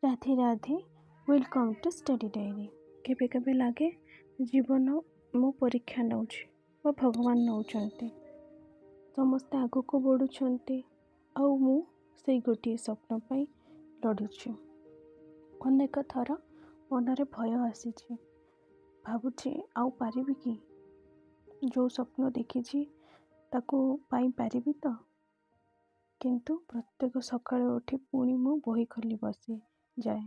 Radhe Radhe welcome to study diary. केबे केबे लगे जीवन मो परीक्षा नौछि व भगवान नौचंती समस्ते आगु को बढ़ुछंती आउ मु से गोटे स्वप्न पाई लड़ुछि। अनेक थर मनरे भय आसीछि, भाबुछि आउ पारिबि कि जो स्वप्न देखिछि ताकू पाई पारिबि तो। किंतु प्रत्येक सकाळे उठी पुणी मु बही खोली बसी जाए,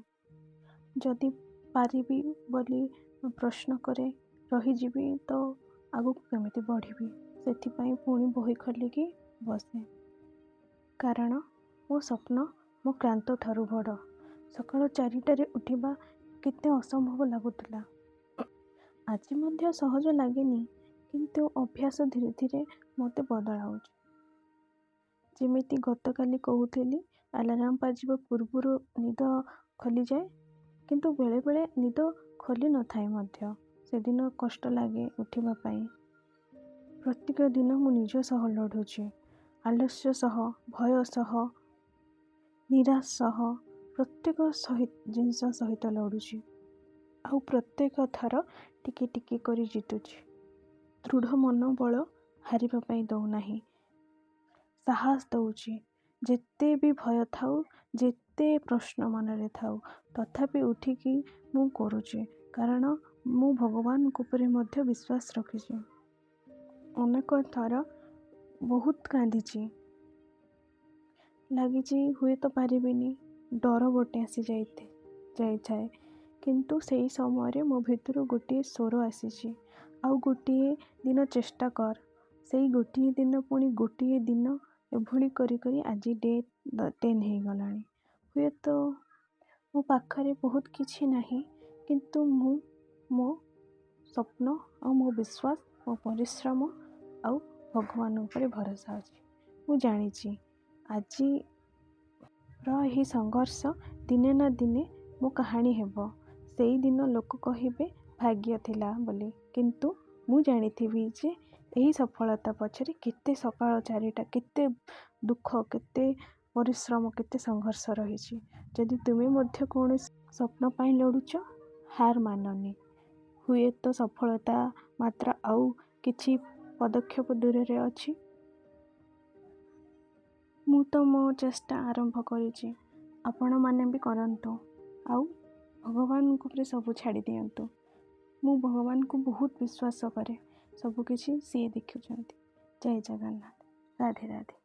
जदि पारिबी बोली प्रश्न करे रहीजिबी तो आगु केमिति बढ़िबी, सेथिपाई पुणी बही खोलिकी बसे। कारण मो स्वप्न मो क्रांत ठारू बड़। सकाळ 4टारे उठिबा केते असंभव लागुतला, आज मध्य सहज लागेनी, किंतु अभ्यास धीरे धीरे मते बदलाउछि। जेमिति गतकाली कहूली अलार्म बाजिबा पूर्वरु निद खोली जाए, किंतु बेले बेले निद खोली न थाए मध्य। से दिन कष्ट लागे उठिबा पाई। प्रत्येक दिन मु निज सह लड़ुछि, आलस्य सह, भय सह, निराश सह, प्रत्येक जिनस सहित लड़ुछि। आउ प्रत्येक थर टिके टिके करी जितुछि। दृढ़ मनोबल हारिबा पाई दउ नाही, साहस दउछि। जेते भी भय थाउ, जेते प्रश्न मनरे थाउ, तथापि उठिकी मु करुछि, कारण मु भगवान उपरे मध्य विश्वास रखिछि। अनेक थर बहुत कांदिछि, लागिछि हुए तो पारिबिनी, डर गोटे आसी जाए। किंतु सेई समय मो भितरु गोटे स्वर आसीछि, आउ गोटे दिन चेष्टा कर। सेई गोटे दिन पुणी गोटे दिन एभली करी करी आज डे 10 हो गलानी। हुए तो मो पाखरे बहुत किछि नाही, किंतु मु मो स्वप्न और मो विश्वास, मो परिश्रम आउ भगवान ऊपर भरोसा अछि। मु जानिछि आज रही संघर्ष दिने ना दिने मो कहानी हेबो। सेई दिन लोक कहिबे भाग्य थिला बोली, किंतु मु जानिथिबि जे एही सफलता पछरे केते सकाळ 4टा केते दुख, केते परिश्रम, केते संघर्ष रही। जदि तुमे मध्य कौन स्वप्न पाई लड़ुच, हार माननी। हुए तो सफलता मात्र आउ किछि पदक्षेप दूर रे अछि। मु तो मो चेष्टा आरंभ करिछि, आपण माने भी करंतु, आउ भगवान को सब छाड़ी दियंतु। मु भगवान को बहुत विश्वास करे, सब किछि सी देखुछंती। जय जगन्नाथ, राधे राधे।